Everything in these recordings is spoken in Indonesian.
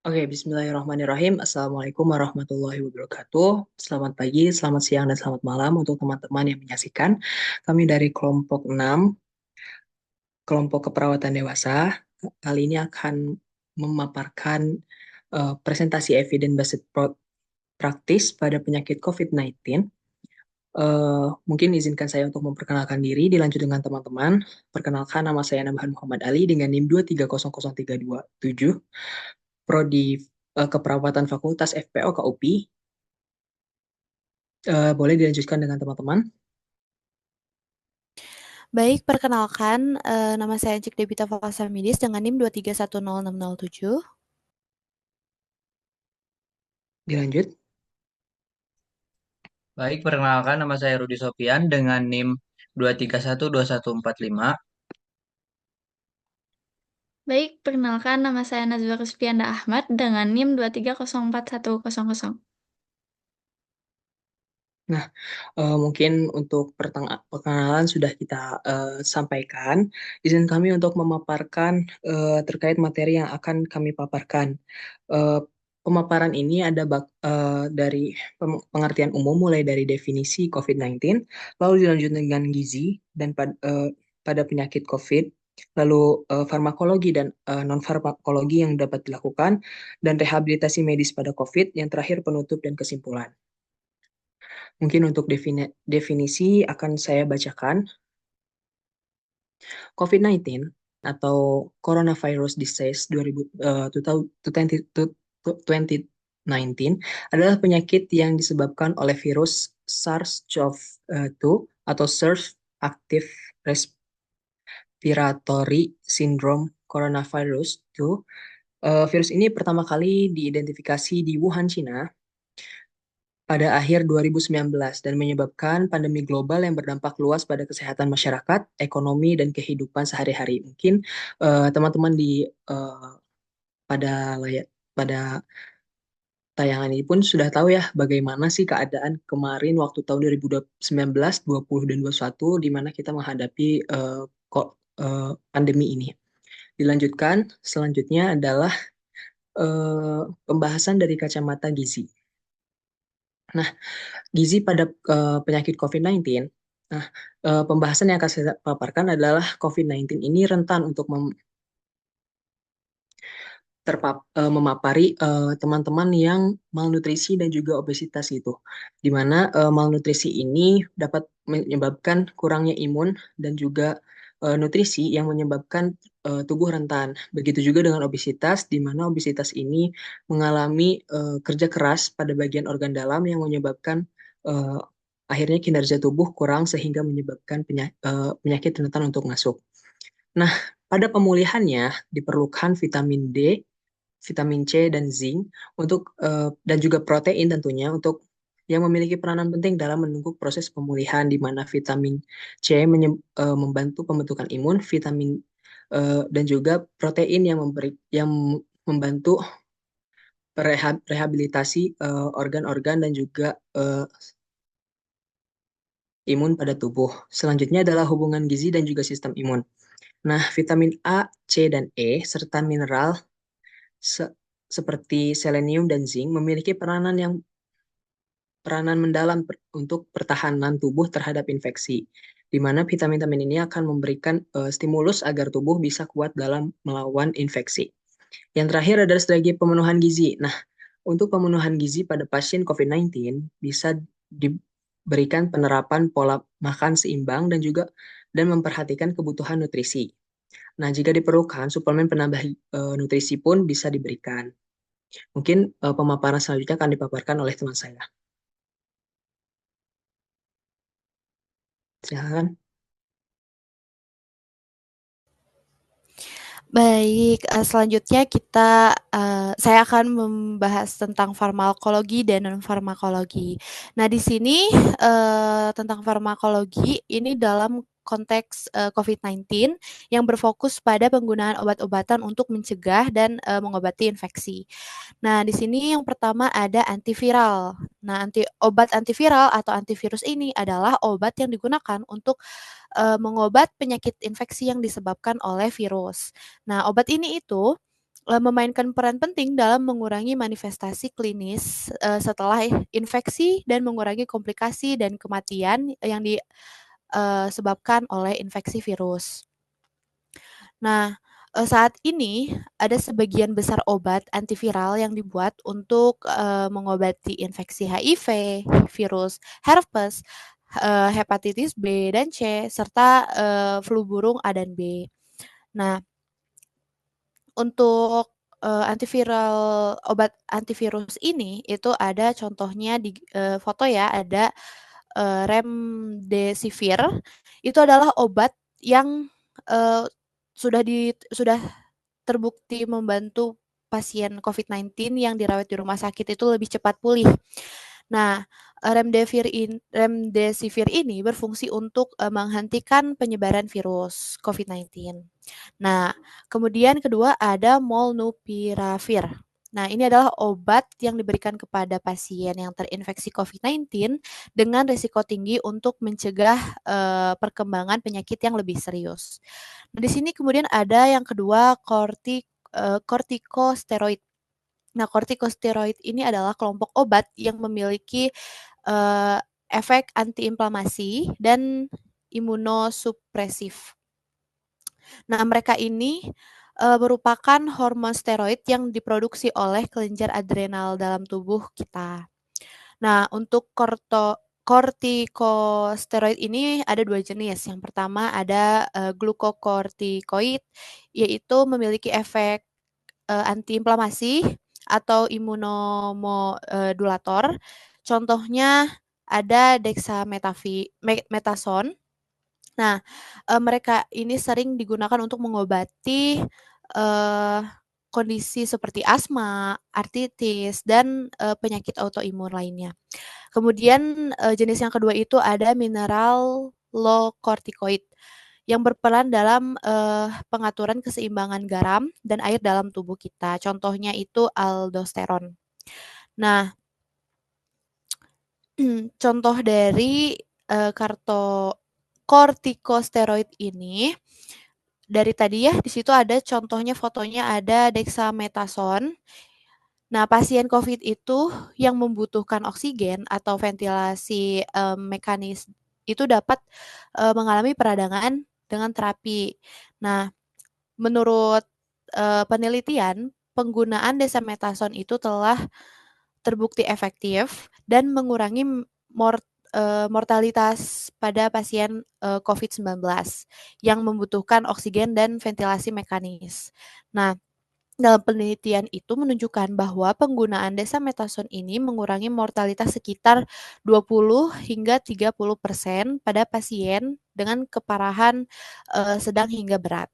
Oke, bismillahirrahmanirrahim. Assalamualaikum warahmatullahi wabarakatuh. Selamat pagi, selamat siang, dan selamat malam untuk teman-teman yang menyaksikan. Kami dari kelompok 6, kelompok keperawatan dewasa, kali ini akan memaparkan presentasi evidence-based practice pada penyakit COVID-19. Mungkin izinkan saya untuk memperkenalkan diri, dilanjut dengan teman-teman. Perkenalkan, nama saya Namhan Muhammad Ali dengan NIM 2300327. Prodi Keperawatan Fakultas FPO KUPI. Boleh dilanjutkan dengan teman-teman. Baik, perkenalkan, nama saya Encik Debita Falsamidis dengan NIM 2310607. Dilanjut. Baik, perkenalkan nama saya Rudi Sofian dengan NIM 2312145. Baik, perkenalkan nama saya Nazwa Ruspianda Ahmad dengan NIM 2304100. Nah, mungkin untuk perkenalan sudah kita sampaikan. Izin kami untuk memaparkan terkait materi yang akan kami paparkan. Eh, Pemaparan ini ada dari pengertian umum mulai dari definisi COVID-19, lalu dilanjut dengan gizi dan pada penyakit COVID, lalu farmakologi dan non-farmakologi yang dapat dilakukan, dan rehabilitasi medis pada COVID, yang terakhir penutup dan kesimpulan. Mungkin untuk definisi akan saya bacakan. COVID-19 atau Coronavirus Disease 2019 adalah penyakit yang disebabkan oleh virus SARS-CoV-2 atau SARS Active Respiratory Syndrome Coronavirus 2. Virus ini pertama kali diidentifikasi di Wuhan, Cina pada akhir 2019 dan menyebabkan pandemi global yang berdampak luas pada kesehatan masyarakat, ekonomi, dan kehidupan sehari-hari. Mungkin teman-teman pada pada tayangan ini pun sudah tahu ya bagaimana sih keadaan kemarin waktu tahun 2019, 20, dan 21 di mana kita menghadapi pandemi ini. Dilanjutkan, selanjutnya adalah pembahasan dari kacamata gizi. Nah, gizi pada penyakit COVID-19. Nah, pembahasan yang akan saya paparkan adalah COVID-19 ini rentan untuk memapari teman-teman yang malnutrisi dan juga obesitas itu. Di mana malnutrisi ini dapat menyebabkan kurangnya imun dan juga nutrisi yang menyebabkan tubuh rentan. Begitu juga dengan obesitas, di mana obesitas ini mengalami kerja keras pada bagian organ dalam yang menyebabkan uh, akhirnya kinerja tubuh kurang sehingga menyebabkan penyakit rentan untuk masuk. Nah, pada pemulihannya diperlukan vitamin D, vitamin C, dan zinc dan juga protein tentunya untuk yang memiliki peranan penting dalam menunggu proses pemulihan, di mana vitamin C membantu pembentukan imun, vitamin dan juga protein yang membantu rehabilitasi organ-organ dan juga imun pada tubuh. Selanjutnya adalah hubungan gizi dan juga sistem imun. Nah, vitamin A, C, dan E serta mineral seperti selenium dan zinc memiliki peranan mendalam untuk pertahanan tubuh terhadap infeksi, di mana vitamin-vitamin ini akan memberikan stimulus agar tubuh bisa kuat dalam melawan infeksi. Yang terakhir adalah strategi pemenuhan gizi. Nah, untuk pemenuhan gizi pada pasien COVID-19 bisa diberikan penerapan pola makan seimbang dan memperhatikan kebutuhan nutrisi. Nah, jika diperlukan, suplemen penambah nutrisi pun bisa diberikan. Mungkin pemaparan selanjutnya akan dipaparkan oleh teman saya. Silakan. Baik, selanjutnya saya akan membahas tentang farmakologi dan non-farmakologi. Nah, di sini, tentang farmakologi ini dalam konteks, COVID-19 yang berfokus pada penggunaan obat-obatan untuk mencegah dan, mengobati infeksi. Nah, di sini yang pertama ada antiviral. Nah, obat antiviral atau antivirus ini adalah obat yang digunakan untuk mengobat penyakit infeksi yang disebabkan oleh virus. Nah, obat ini itu memainkan peran penting dalam mengurangi manifestasi klinis setelah infeksi dan mengurangi komplikasi dan kematian yang disebabkan oleh infeksi virus. Nah, saat ini ada sebagian besar obat antiviral yang dibuat untuk mengobati infeksi HIV, virus herpes, hepatitis B dan C, serta flu burung A dan B. Nah, untuk obat antivirus ini itu ada contohnya di foto ya, ada Remdesivir. Itu adalah obat yang sudah terbukti membantu pasien COVID-19 yang dirawat di rumah sakit itu lebih cepat pulih. Nah, Remdesivir ini berfungsi untuk menghentikan penyebaran virus COVID-19. Nah, kemudian kedua ada Molnupiravir. Nah, ini adalah obat yang diberikan kepada pasien yang terinfeksi COVID-19 dengan risiko tinggi untuk mencegah perkembangan penyakit yang lebih serius. Nah, di sini kemudian ada yang kedua kortikosteroid. Nah, kortikosteroid ini adalah kelompok obat yang memiliki efek antiinflamasi dan imunosupresif. Nah, mereka ini merupakan hormon steroid yang diproduksi oleh kelenjar adrenal dalam tubuh kita. Nah, untuk kortikosteroid ini ada 2 jenis. Yang pertama ada glukokortikoid, yaitu memiliki efek antiinflamasi atau imunomodulator. Contohnya ada dexamethasone. Nah, mereka ini sering digunakan untuk mengobati kondisi seperti asma, artritis, dan penyakit autoimun lainnya. Kemudian jenis yang kedua itu ada mineralocorticoid yang berperan dalam pengaturan keseimbangan garam dan air dalam tubuh kita. Contohnya itu aldosteron. Nah, contoh dari kortikosteroid ini dari tadi ya di situ ada contohnya fotonya ada dexamethasone. Nah, pasien COVID itu yang membutuhkan oksigen atau ventilasi mekanis itu dapat mengalami peradangan dengan terapi. Nah, menurut penelitian, penggunaan dexamethasone itu telah terbukti efektif dan mengurangi mortalitas pada pasien COVID-19 yang membutuhkan oksigen dan ventilasi mekanis. Nah, dalam penelitian itu menunjukkan bahwa penggunaan dexamethasone ini mengurangi mortalitas sekitar 20 hingga 30% pada pasien dengan keparahan sedang hingga berat.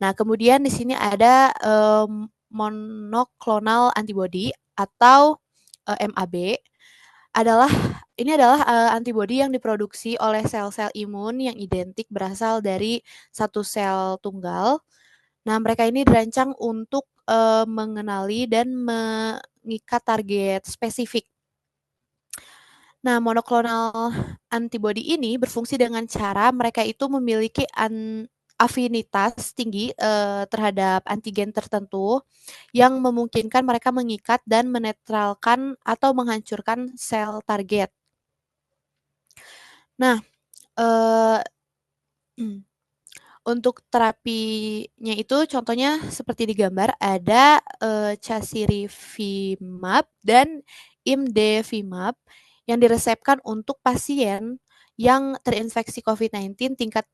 Nah, kemudian di sini ada monoklonal antibody atau MAB. Ini adalah antibodi yang diproduksi oleh sel-sel imun yang identik berasal dari satu sel tunggal. Nah, mereka ini dirancang untuk mengenali dan mengikat target spesifik. Nah, monoklonal antibody ini berfungsi dengan cara mereka itu memiliki afinitas tinggi terhadap antigen tertentu yang memungkinkan mereka mengikat dan menetralkan atau menghancurkan sel target. Nah, untuk terapinya itu contohnya seperti di gambar ada casirivimab dan imdevimab yang diresepkan untuk pasien yang terinfeksi COVID-19 tingkat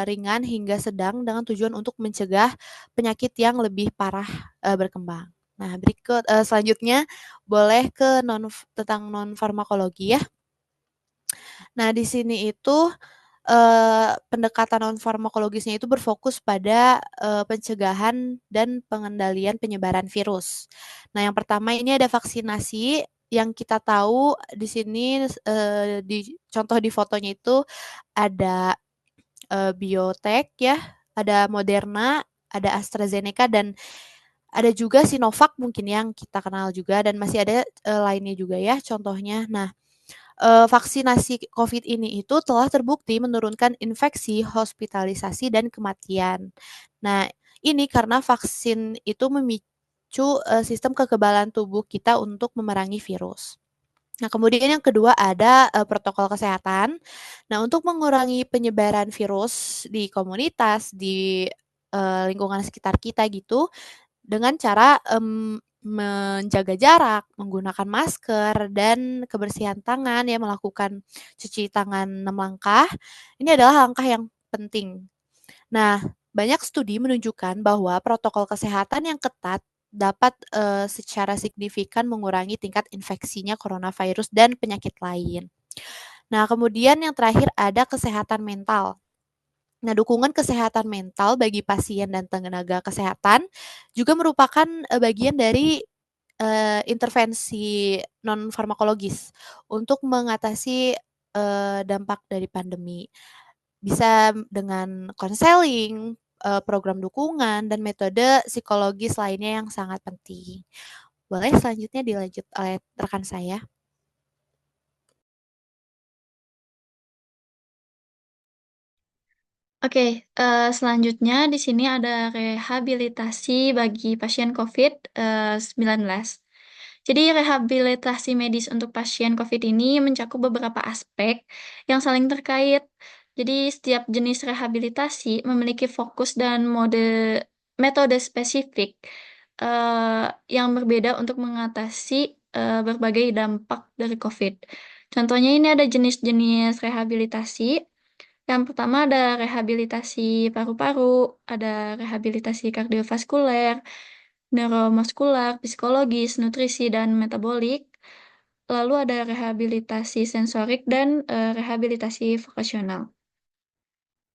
ringan hingga sedang dengan tujuan untuk mencegah penyakit yang lebih parah berkembang. Nah, berikut selanjutnya boleh ke tentang non farmakologi ya. Nah, di sini itu pendekatan non farmakologisnya itu berfokus pada pencegahan dan pengendalian penyebaran virus. Nah, yang pertama ini ada vaksinasi yang kita tahu di sini di contoh di fotonya itu ada Biotech ya, ada Moderna, ada AstraZeneca dan ada juga Sinovac mungkin yang kita kenal juga dan masih ada lainnya juga ya contohnya. Nah, vaksinasi COVID ini itu telah terbukti menurunkan infeksi, hospitalisasi, dan kematian. Nah, ini karena vaksin itu memicu sistem kekebalan tubuh kita untuk memerangi virus. Nah, kemudian yang kedua ada protokol kesehatan. Nah, untuk mengurangi penyebaran virus di komunitas, di lingkungan sekitar kita gitu, dengan cara menjaga jarak, menggunakan masker, dan kebersihan tangan, ya, melakukan cuci tangan 6 langkah. Ini adalah langkah yang penting. Nah, banyak studi menunjukkan bahwa protokol kesehatan yang ketat dapat secara signifikan mengurangi tingkat infeksinya coronavirus dan penyakit lain. Nah, kemudian yang terakhir ada kesehatan mental. Nah, dukungan kesehatan mental bagi pasien dan tenaga kesehatan juga merupakan bagian dari intervensi non farmakologis untuk mengatasi dampak dari pandemi. Bisa dengan konseling, program dukungan, dan metode psikologis lainnya yang sangat penting. Boleh selanjutnya dilanjut oleh rekan saya? Oke, selanjutnya di sini ada rehabilitasi bagi pasien COVID-19. Jadi rehabilitasi medis untuk pasien COVID ini mencakup beberapa aspek yang saling terkait. Jadi setiap jenis rehabilitasi memiliki fokus dan metode spesifik yang berbeda untuk mengatasi berbagai dampak dari COVID. Contohnya ini ada jenis-jenis rehabilitasi. Yang pertama ada rehabilitasi paru-paru, ada rehabilitasi kardiovaskuler, neuromuskular, psikologis, nutrisi, dan metabolik. Lalu ada rehabilitasi sensorik dan rehabilitasi vokasional.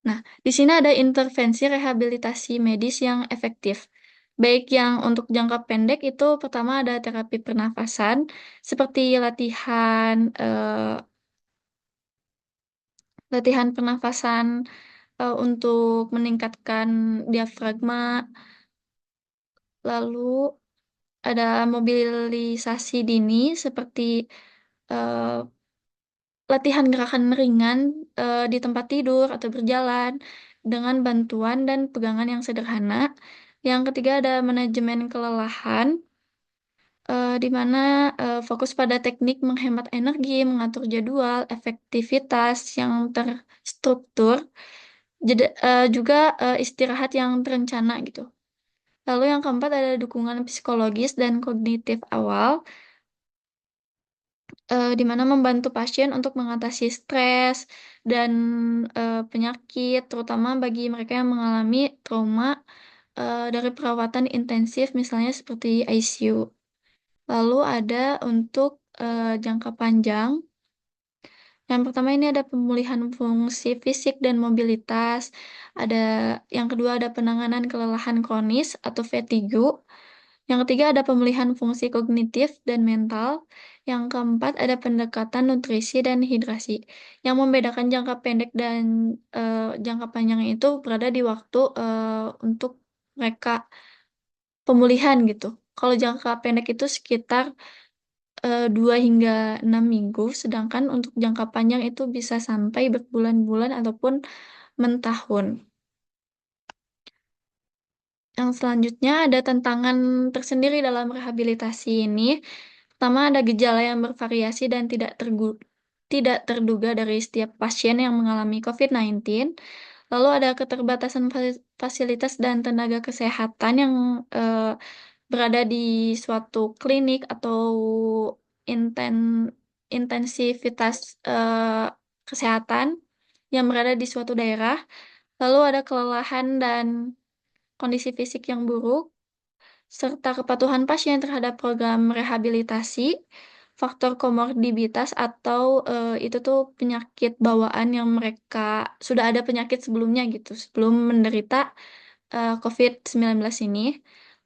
Nah, di sini ada intervensi rehabilitasi medis yang efektif. Baik yang untuk jangka pendek itu pertama ada terapi pernafasan seperti latihan pernafasan untuk meningkatkan diafragma, lalu ada mobilisasi dini seperti eee, latihan gerakan ringan di tempat tidur atau berjalan dengan bantuan dan pegangan yang sederhana. Yang ketiga ada manajemen kelelahan, di mana fokus pada teknik menghemat energi, mengatur jadwal, efektivitas yang terstruktur, juga istirahat yang terencana gitu. Lalu yang keempat ada dukungan psikologis dan kognitif awal, di mana membantu pasien untuk mengatasi stres dan penyakit, terutama bagi mereka yang mengalami trauma dari perawatan intensif, misalnya seperti ICU. Lalu ada untuk jangka panjang. Yang pertama ini ada pemulihan fungsi fisik dan mobilitas, yang kedua ada penanganan kelelahan kronis atau fatigue, yang ketiga ada pemulihan fungsi kognitif dan mental, yang keempat ada pendekatan nutrisi dan hidrasi. Yang membedakan jangka pendek dan jangka panjang itu berada di waktu untuk mereka pemulihan gitu. Kalau jangka pendek itu sekitar 2 hingga 6 minggu, sedangkan untuk jangka panjang itu bisa sampai berbulan-bulan ataupun mentahun. Yang selanjutnya ada tantangan tersendiri dalam rehabilitasi ini. Pertama ada gejala yang bervariasi dan tidak terduga dari setiap pasien yang mengalami COVID-19. Lalu ada keterbatasan fasilitas dan tenaga kesehatan yang berada di suatu klinik atau inten intensivitas kesehatan yang berada di suatu daerah. Lalu ada kelelahan dan kondisi fisik yang buruk, serta kepatuhan pasien terhadap program rehabilitasi, faktor komorbiditas atau itu tuh penyakit bawaan yang mereka sudah ada penyakit sebelumnya gitu, sebelum menderita COVID-19 ini.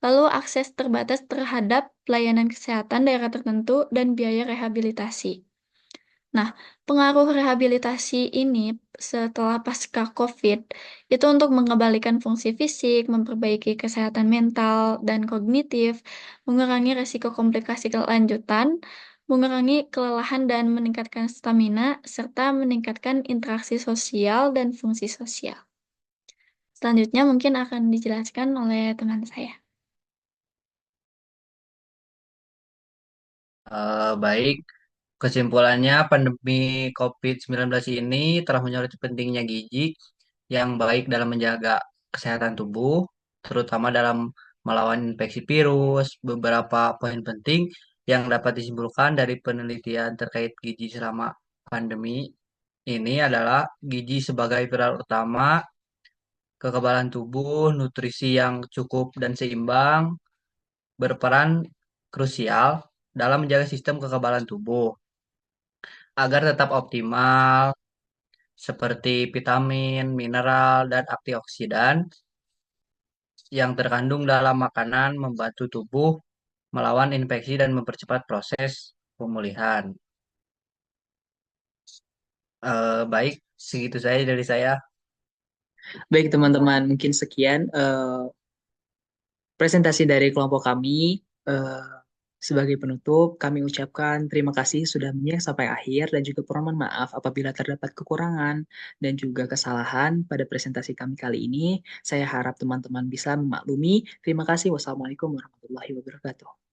Lalu akses terbatas terhadap pelayanan kesehatan daerah tertentu dan biaya rehabilitasi. Nah, pengaruh rehabilitasi ini setelah pasca COVID, itu untuk mengembalikan fungsi fisik, memperbaiki kesehatan mental dan kognitif, mengurangi resiko komplikasi kelanjutan, mengurangi kelelahan dan meningkatkan stamina, serta meningkatkan interaksi sosial dan fungsi sosial. Selanjutnya mungkin akan dijelaskan oleh teman saya. Baik, kesimpulannya pandemi COVID-19 ini telah menyoroti pentingnya gizi yang baik dalam menjaga kesehatan tubuh, terutama dalam melawan infeksi virus. Beberapa poin penting yang dapat disimpulkan dari penelitian terkait gizi selama pandemi ini adalah gizi sebagai pilar utama, kekebalan tubuh, nutrisi yang cukup dan seimbang, berperan krusial dalam menjaga sistem kekebalan tubuh agar tetap optimal seperti vitamin, mineral, dan antioksidan yang terkandung dalam makanan membantu tubuh melawan infeksi dan mempercepat proses pemulihan. Baik, segitu saja dari saya. Baik teman-teman, mungkin sekian presentasi dari kelompok kami. Sebagai penutup, kami ucapkan terima kasih sudah menyimak sampai akhir dan juga permohonan maaf apabila terdapat kekurangan dan juga kesalahan pada presentasi kami kali ini. Saya harap teman-teman bisa memaklumi. Terima kasih. Wassalamualaikum warahmatullahi wabarakatuh.